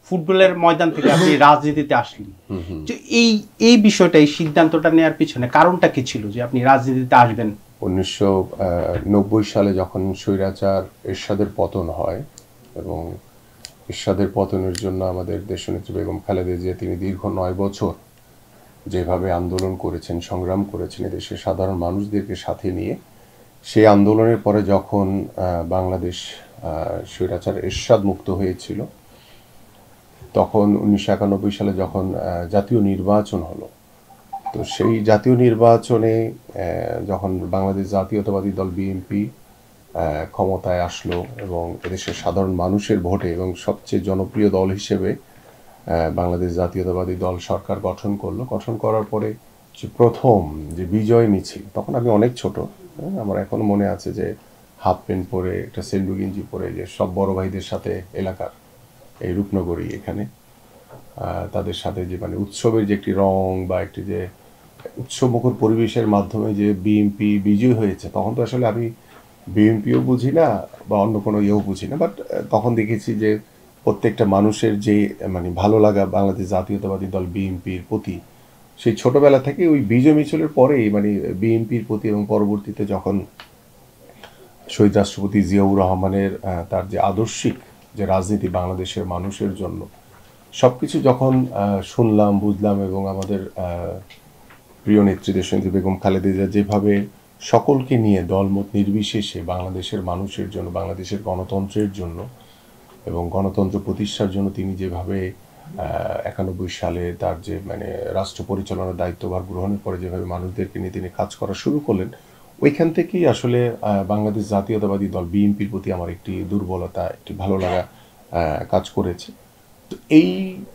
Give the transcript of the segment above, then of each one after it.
ফুটবলের ময়দান থেকে আপনি রাজনীতিতে আসলেন, তো এই বিষয়টা, এই সিদ্ধান্তটা নেওয়ার পিছনে কারণটা কি ছিল যে আপনি রাজনীতিতে আসবেন? 1990 সালে যখন স্বৈরাচার এরশাদের পতন হয় এবং এরশাদের পতনের জন্য আমাদের দেশনেত্রী বেগম খালেদা জিয়া তিনি দীর্ঘ 9 বছর যেভাবে আন্দোলন করেছেন, সংগ্রাম করেছেন এদেশের সাধারণ মানুষদেরকে সাথে নিয়ে, সেই আন্দোলনের পরে যখন বাংলাদেশ স্বৈরাচার এরশাদ মুক্ত হয়েছিল, তখন 1991 সালে যখন জাতীয় নির্বাচন হলো, তো সেই জাতীয় নির্বাচনে যখন বাংলাদেশ জাতীয়তাবাদী দল বিএনপি ক্ষমতায় আসলো এবং এদেশের সাধারণ মানুষের ভোটে এবং সবচেয়ে জনপ্রিয় দল হিসেবে বাংলাদেশ জাতীয়তাবাদী দল সরকার গঠন করলো। গঠন করার পরে যে প্রথম যে বিজয় মিছিল, তখন আমি অনেক ছোট, আমার এখনো মনে আছে যে হাফ প্যান্ট পরে একটা সেন্ডু গেঞ্জি পরে যে সব বড় ভাইদের সাথে এলাকার এই রূপনগরী এখানে তাদের সাথে যে মানে উৎসবের যে একটি রং বা একটি যে উৎসবমুখর পরিবেশের মাধ্যমে যে বিএনপি বিজয়ী হয়েছে, তখন তো আসলে আমি বিএনপিও বুঝি না বা অন্য কোনো ইয়েও বুঝি না, বাট তখন দেখেছি যে প্রত্যেকটা মানুষের যে মানে ভালো লাগা বাংলাদেশ জাতীয়তাবাদী দল বিএনপির প্রতি, সেই ছোটবেলা থেকে ওই বিজয় মিছিলের পরেই মানে বিএনপির প্রতি এবং পরবর্তীতে যখন শহীদ রাষ্ট্রপতি জিয়াউর রহমানের তার যে আদর্শিক যে রাজনীতি বাংলাদেশের মানুষের জন্য, সব কিছু যখন শুনলাম, বুঝলাম এবং আমাদের প্রিয় নেত্রী দেশনেত্রী বেগম খালেদা জিয়া যেভাবে সকলকে নিয়ে দলমত নির্বিশেষে বাংলাদেশের মানুষের জন্য, বাংলাদেশের গণতন্ত্রের জন্য এবং গণতন্ত্র প্রতিষ্ঠার জন্য তিনি যেভাবে 91 সালে তার যে মানে রাষ্ট্র পরিচালনার দায়িত্বভার গ্রহণের পরে যেভাবে মানুষদেরকে নিয়ে তিনি কাজ করা শুরু করলেন, ওইখান থেকেই আসলে বাংলাদেশ জাতীয়তাবাদী দল বিএনপির প্রতি আমার একটি দুর্বলতা, একটি ভালো লাগা কাজ করেছে। তো এই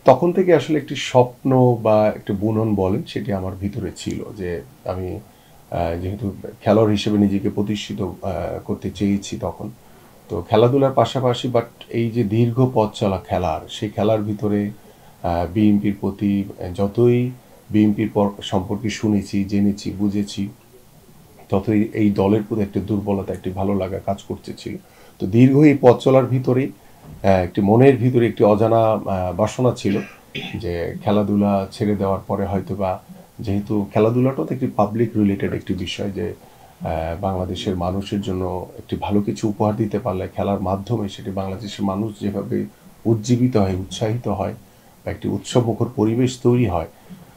তখন থেকে আসলে একটি স্বপ্ন বা একটি বুনন বলেন, সেটি আমার ভিতরে ছিল যে আমি যেহেতু খেলোয়াড় হিসেবে নিজেকে প্রতিষ্ঠিত করতে চেয়েছি তখন, তো খেলাধুলার পাশাপাশি বাট এই যে দীর্ঘ পথ চলা খেলার, সেই খেলার ভিতরে বিএনপির প্রতি যতই বিএনপির সম্পর্কে শুনেছি, জেনেছি, বুঝেছি, ততই এই দলের প্রতি একটি দুর্বলতা, একটি ভালো লাগা কাজ করতেছিল। তো দীর্ঘ এই পথ চলার ভিতরেই একটি মনের ভিতরে একটি অজানা বাসনা ছিল যে খেলাধুলা ছেড়ে দেওয়ার পরে হয়তো বা, যেহেতু খেলাধুলাটাও তো একটি পাবলিক রিলেটেড একটি বিষয়, যে বাংলাদেশের মানুষের জন্য একটি ভালো কিছু উপহার দিতে পারলে খেলার মাধ্যমে সেটি বাংলাদেশের মানুষ যেভাবে উজ্জীবিত হয়, উৎসাহিত হয় বা একটি উৎসবমুখর পরিবেশ তৈরি হয়,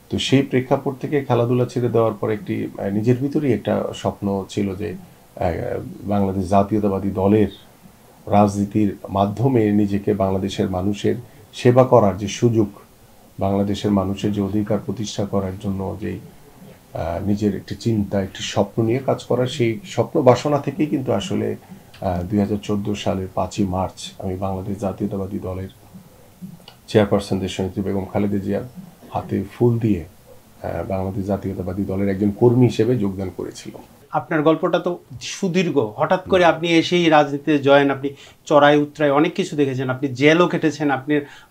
তো সেই প্রেক্ষাপট থেকে খেলাধুলা ছেড়ে দেওয়ার পর একটি নিজের ভিতরেই একটা স্বপ্ন ছিল যে বাংলাদেশ জাতীয়তাবাদী দলের রাজনীতির মাধ্যমে নিজেকে বাংলাদেশের মানুষের সেবা করার যে সুযোগ, বাংলাদেশের মানুষের যে অধিকার প্রতিষ্ঠা করার জন্য যে নিজের একটি চিন্তা, একটি স্বপ্ন নিয়ে কাজ করার, সেই স্বপ্ন বাসনা থেকেই কিন্তু আসলে 2014 সালের 5ই মার্চ আমি বাংলাদেশ জাতীয়তাবাদী দলের চেয়ারপারসন দেশনেত্রী বেগম খালেদা জিয়ার হাতে ফুল দিয়ে বাংলাদেশ জাতীয়তাবাদী দলের একজন কর্মী হিসেবে যোগদান করেছিলাম। আপনার গল্পটা তো সুদীর্ঘ, হঠাৎ করে আপনি এসেই রাজনীতিতে জয়েন, আপনি চড়াই উতরাই অনেক কিছু দেখেছেন, আপনি জেলও কেটেছেন,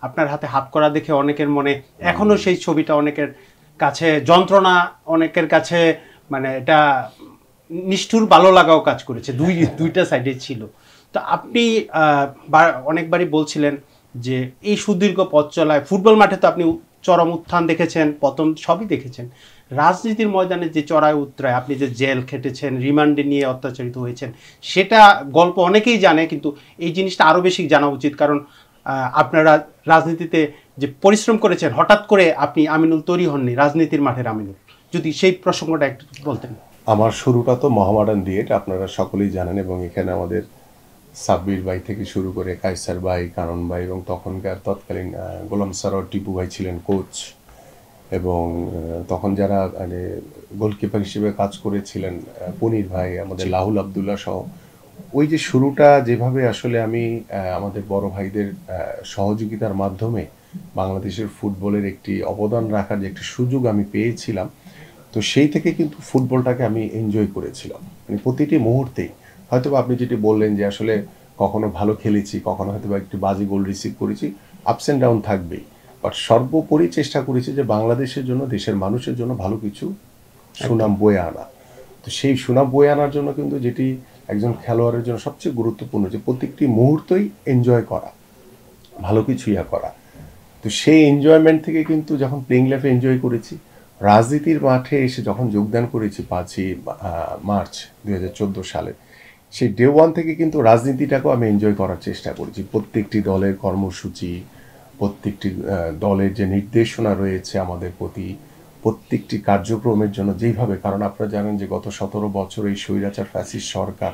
আপনার হাতে হাত করা দেখে অনেকের মনে এখনো সেই ছবিটা অনেকের কাছে যন্ত্রণা, অনেকের কাছে মানে এটা নিষ্ঠুর ভালো লাগাও কাজ করেছে, দুইটা সাইডে ছিল। তো আপনি অনেকবারই বলছিলেন যে এই সুদীর্ঘ পথ চলায় ফুটবল মাঠে তো আপনি চরম উত্থান দেখেছেন, পতন সবই দেখেছেন, রাজনীতির ময়দানে যে চড়াই উতরায় আপনি যে জেল খেটেছেন, রিমান্ডে নিয়ে অত্যাচারিত হয়েছেন, সেটা গল্প অনেকেই জানে, কিন্তু এই জিনিসটা আরও বেশি জানা উচিত, কারণ আপনারা রাজনীতিতে যে পরিশ্রম করেছেন, হঠাৎ করে আপনি আমিনুল তৈরি হননি, রাজনীতির মাঠের আমিনুল। যদি সেই প্রসঙ্গটা একটু বলতেন। আমার শুরুটা তো মহামাডান দিয়ে, এটা আপনারা সকলেই জানেন, এবং এখানে আমাদের সাব্বির ভাই থেকে শুরু করে কায়সার ভাই, কারণ ভাই এবং তখনকার তৎকালীন গোলাম সারোয়ার টিপু ভাই ছিলেন কোচ, এবং তখন যারা মানে গোলকিপার হিসেবে কাজ করেছিলেন পনির ভাই, আমাদের লাহুল আবদুল্লাহ সহ, ওই যে শুরুটা যেভাবে আসলে আমি আমাদের বড় ভাইদের সহযোগিতার মাধ্যমে বাংলাদেশের ফুটবলের একটি অবদান রাখার যে একটি সুযোগ আমি পেয়েছিলাম, তো সেই থেকে কিন্তু ফুটবলটাকে আমি এনজয় করেছিলাম মানে প্রতিটি মুহূর্তেই। হয়তো আপনি যেটি বললেন যে আসলে কখনো ভালো খেলেছি, কখনো হয়তো বা একটি বাজে গোল রিসিভ করেছি, আপস অ্যান্ড ডাউন থাকবেই, বাট সর্বোপরি চেষ্টা করেছি যে বাংলাদেশের জন্য, দেশের মানুষের জন্য ভালো কিছু সুনাম বয়ে আনা। তো সেই সুনাম বয়ে আনার জন্য কিন্তু যেটি একজন খেলোয়াড়ের জন্য সবচেয়ে গুরুত্বপূর্ণ, যে প্রত্যেকটি মুহূর্তই এনজয় করা, ভালো কিছু করা। তো সেই এনজয়মেন্ট থেকে কিন্তু যখন প্লেইং লাইফে এনজয় করেছি, রাজনীতির মাঠে এসে যখন যোগদান করেছি 5ই মার্চ 2014 সালে, সেই ডে ওয়ান থেকে কিন্তু রাজনীতিটাকেও আমি এনজয় করার চেষ্টা করেছি। প্রত্যেকটি দলের কর্মসূচি, প্রত্যেকটি দলের যে নির্দেশনা রয়েছে আমাদের প্রতি, প্রত্যেকটি কার্যক্রমের জন্য যেইভাবে, কারণ আপনারা জানেন যে গত 17 বছর এই স্বৈরাচার ফ্যাসিস্ট সরকার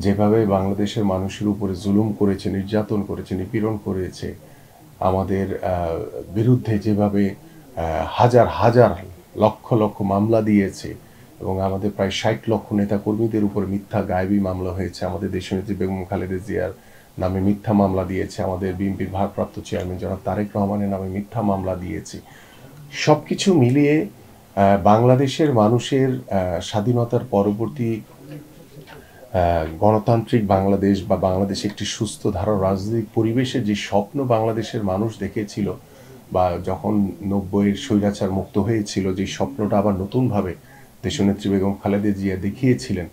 যেভাবে বাংলাদেশের মানুষের উপরে জুলুম করেছে, নির্যাতন করেছে, নিপীড়ন করেছে, আমাদের বিরুদ্ধে যেভাবে হাজার হাজার লক্ষ লক্ষ মামলা দিয়েছে, এবং আমাদের প্রায় 60 লক্ষ নেতাকর্মীদের উপরে মিথ্যা গায়েবী মামলা হয়েছে, আমাদের দেশনেত্রী বেগম খালেদা জিয়ার নামে মিথ্যা মামলা দিয়েছে, আমাদের বিএনপির ভারপ্রাপ্ত চেয়ারম্যান জনাব তারেক রহমানের নামে মিথ্যা মামলা দিয়েছে। সব কিছু মিলিয়ে বাংলাদেশের মানুষের স্বাধীনতার পরবর্তী গণতান্ত্রিক বাংলাদেশ বা বাংলাদেশে একটি সুস্থ ধারা রাজনৈতিক পরিবেশে যে স্বপ্ন বাংলাদেশের মানুষ দেখেছিল, বা যখন 90-এর স্বৈরাচার মুক্ত হয়েছিল, যে স্বপ্নটা আবার নতুনভাবে দেশনেত্রী বেগম খালেদা জিয়া দেখিয়েছিলেন,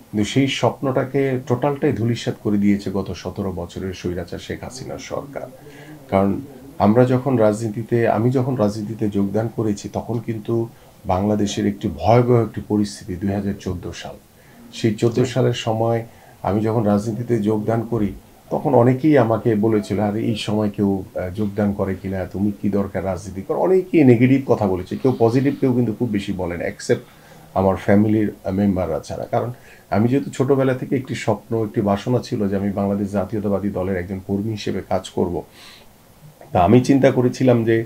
কিন্তু সেই স্বপ্নটাকে টোটালটাই ধূলিসাৎ করে দিয়েছে গত 17 বছরের স্বৈরাচার শেখ হাসিনার সরকার। কারণ আমি যখন রাজনীতিতে যোগদান করেছি, তখন কিন্তু বাংলাদেশের একটি ভয়াবহ একটি পরিস্থিতি 2014 সাল। সেই 14 সালের সময় আমি যখন রাজনীতিতে যোগদান করি, তখন অনেকেই আমাকে বলেছিল, আরে এই সময় কেউ যোগদান করে কিনা, তুমি কি দরকার রাজনীতি করো, অনেকেই নেগেটিভ কথা বলেছে, কেউ পজিটিভ, কেউ কিন্তু খুব বেশি বলেন, অ্যাকসেপ্ট আমার ফ্যামিলির মেম্বাররা ছাড়া। কারণ আমি যেহেতু ছোটোবেলা থেকে একটি স্বপ্ন, একটি বাসনা ছিল যে আমি বাংলাদেশ জাতীয়তাবাদী দলের একজন কর্মী হিসেবে কাজ করব। তা আমি চিন্তা করেছিলাম যে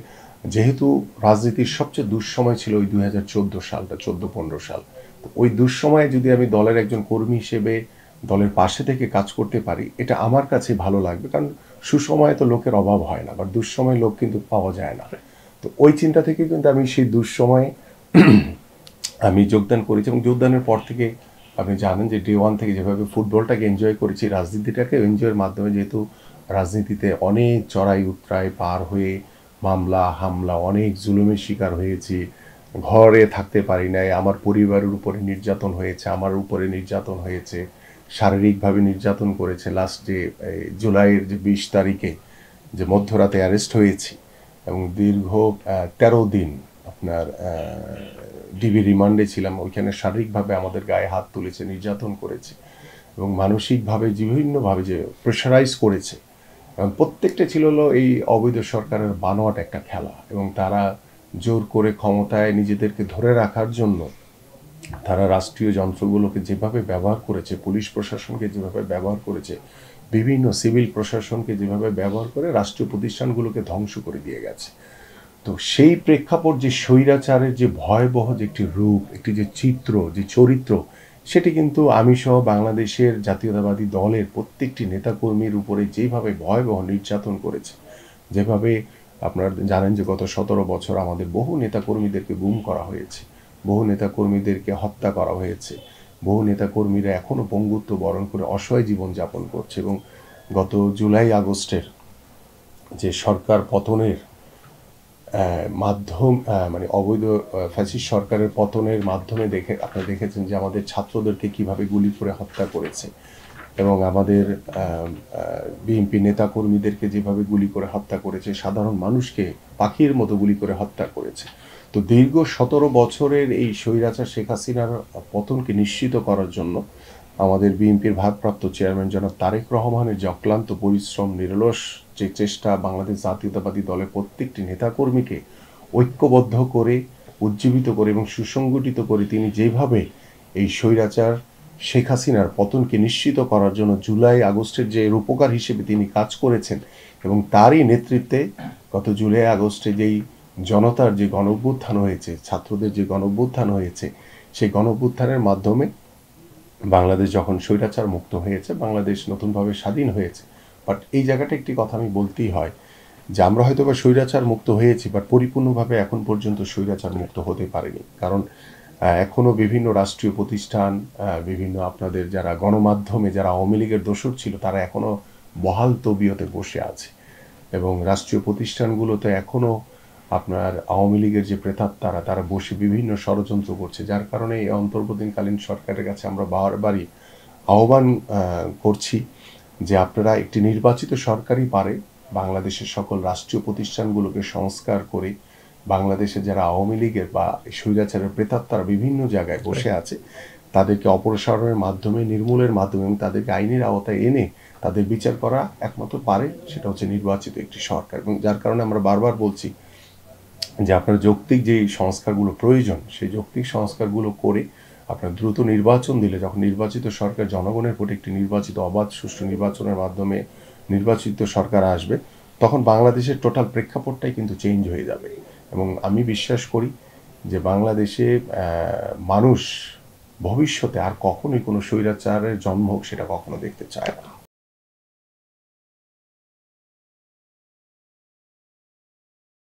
যেহেতু রাজনীতির সবচেয়ে দুঃসময় ছিল ওই 2014 সালটা, 14-15 সাল, তো ওই দুঃসময়ে যদি আমি দলের একজন কর্মী হিসেবে দলের পাশে থেকে কাজ করতে পারি, এটা আমার কাছে ভালো লাগবে। কারণ সুসময়ে তো লোকের অভাব হয় না, বা দুঃসময়ে লোক কিন্তু পাওয়া যায় না। তো ওই চিন্তা থেকে কিন্তু আমি সেই দুঃসময়ে আমি যোগদান করেছি, এবং যোগদানের পর থেকে আপনি জানেন যে ডে ওয়ান থেকে যেভাবে ফুটবলটাকে এনজয় করেছি, রাজনীতিটাকে এনজয়ের মাধ্যমে, যেহেতু রাজনীতিতে অনেক চড়াই উতরাই পার হয়ে মামলা হামলা, অনেক জুলুমের শিকার হয়েছি, ঘরে থাকতে পারি নাই, আমার পরিবারের উপরে নির্যাতন হয়েছে, আমার উপরে নির্যাতন হয়েছে, শারীরিকভাবে নির্যাতন করেছে। লাস্ট যে জুলাইয়ের যে 20 তারিখে যে মধ্যরাতে অ্যারেস্ট হয়েছি, এবং দীর্ঘ 13 দিন আপনার ডিবি রিমান্ডে ছিলাম, ওইখানে শারীরিকভাবে আমাদের গায়ে হাত তুলেছে, নির্যাতন করেছে, এবং মানসিকভাবে বিভিন্নভাবে যে প্রেশারাইজ করেছে। প্রত্যেকটা ছিল হলো এই অবৈধ সরকারের বানোয়াট একটা খেলা, এবং তারা জোর করে ক্ষমতায় নিজেদেরকে ধরে রাখার জন্য তারা রাষ্ট্রীয় যন্ত্রগুলোকে যেভাবে ব্যবহার করেছে, পুলিশ প্রশাসনকে যেভাবে ব্যবহার করেছে, বিভিন্ন সিভিল প্রশাসনকে যেভাবে ব্যবহার করে রাষ্ট্রীয় প্রতিষ্ঠানগুলোকে ধ্বংস করে দিয়ে গেছে। তো সেই প্রেক্ষাপট, যে স্বৈরাচারের যে ভয়াবহ যে একটি রূপ, একটি যে চিত্র, যে চরিত্র, সেটি কিন্তু আমি সহ বাংলাদেশের জাতীয়তাবাদী দলের প্রত্যেকটি নেতাকর্মীর উপরে যেভাবে ভয়াবহ নির্যাতন করেছে, যেভাবে আপনারা জানেন যে গত 17 বছর আমাদের বহু নেতাকর্মীদেরকে গুম করা হয়েছে, বহু নেতাকর্মীদেরকে হত্যা করা হয়েছে, বহু নেতাকর্মীরা এখনও পঙ্গুত্ব বরণ করে অসহায় জীবনযাপন করছে। এবং গত জুলাই আগস্টের যে সরকার পতনের মাধ্যম, মানে অবৈধ ফ্যাসিস্ট সরকারের পতনের মাধ্যমে আপনারা দেখেছেন যে আমাদের ছাত্রদেরকে কিভাবে গুলি করে হত্যা করেছে, এবং আমাদের বিএনপি নেতাকর্মীদেরকে যেভাবে গুলি করে হত্যা করেছে, সাধারণ মানুষকে পাখির মতো গুলি করে হত্যা করেছে। তো দীর্ঘ 17 বছরের এই স্বৈরাচার শেখ হাসিনার পতনকে নিশ্চিত করার জন্য আমাদের বিএনপির ভারপ্রাপ্ত চেয়ারম্যান জনাব তারেক রহমানের যে অক্লান্ত পরিশ্রম, নিরলস যে চেষ্টা, বাংলাদেশ জাতীয়তাবাদী দলের প্রত্যেকটি নেতাকর্মীকে ঐক্যবদ্ধ করে, উজ্জীবিত করে এবং সুসংগঠিত করে তিনি যেভাবে এই স্বৈরাচার শেখ হাসিনার পতনকে নিশ্চিত করার জন্য জুলাই আগস্টের যে রূপকার হিসেবে তিনি কাজ করেছেন, এবং তারই নেতৃত্বে গত জুলাই আগস্টে যেই জনতার যে গণঅভ্যুত্থান হয়েছে, ছাত্রদের যে গণঅভ্যুত্থান হয়েছে, সেই গণঅভ্যুত্থানের মাধ্যমে বাংলাদেশ যখন স্বৈরাচার মুক্ত হয়েছে, বাংলাদেশ নতুনভাবে স্বাধীন হয়েছে। বাট এই জায়গাটা একটি কথা আমি বলতেই হয় যে আমরা হয়তো বা স্বৈরাচার মুক্ত হয়েছি, বাট পরিপূর্ণভাবে এখন পর্যন্ত স্বৈরাচার মুক্ত হতে পারেনি। কারণ এখনও বিভিন্ন রাষ্ট্রীয় প্রতিষ্ঠান, বিভিন্ন আপনাদের যারা গণমাধ্যমে যারা আওয়ামী লীগের দোসর ছিল, তারা এখনও বহাল তবিয়তে বসে আছে, এবং রাষ্ট্রীয় প্রতিষ্ঠানগুলোতে এখনও আপনার আওয়ামী লীগের যে প্রেতাত্মারা তারা বসে বিভিন্ন ষড়যন্ত্র করছে, যার কারণে এই অন্তর্বর্তীকালীন সরকারের কাছে আমরা বারবারই আহ্বান করছি যে আপনারা একটি নির্বাচিত সরকারই পারে, বাংলাদেশের সকল রাষ্ট্রীয় প্রতিষ্ঠানগুলোকে সংস্কার করে বাংলাদেশে যারা আওয়ামী লীগের বা স্বৈরাচারের প্রেতাত্মারা বিভিন্ন জায়গায় বসে আছে তাদেরকে অপসারণের মাধ্যমে, নির্মূলের মাধ্যমে এবং তাদেরকে আইনের আওতায় এনে তাদের বিচার করা একমাত্র পারে সেটা হচ্ছে নির্বাচিত একটি সরকার। এবং যার কারণে আমরা বারবার বলছি যে আপনার যৌক্তিক যে সংস্কারগুলো প্রয়োজন সেই যৌক্তিক সংস্কারগুলো করে আপনার দ্রুত নির্বাচন দিলে, যখন নির্বাচিত সরকার জনগণের ভোটে একটি নির্বাচিত অবাধ সুষ্ঠু নির্বাচনের মাধ্যমে নির্বাচিত সরকার আসবে, তখন বাংলাদেশের টোটাল প্রেক্ষাপটটাই কিন্তু চেঞ্জ হয়ে যাবে। এবং আমি বিশ্বাস করি যে বাংলাদেশে মানুষ ভবিষ্যতে আর কখনোই কোনো স্বৈরাচারের জন্ম হোক সেটা কখনো দেখতে চায় না।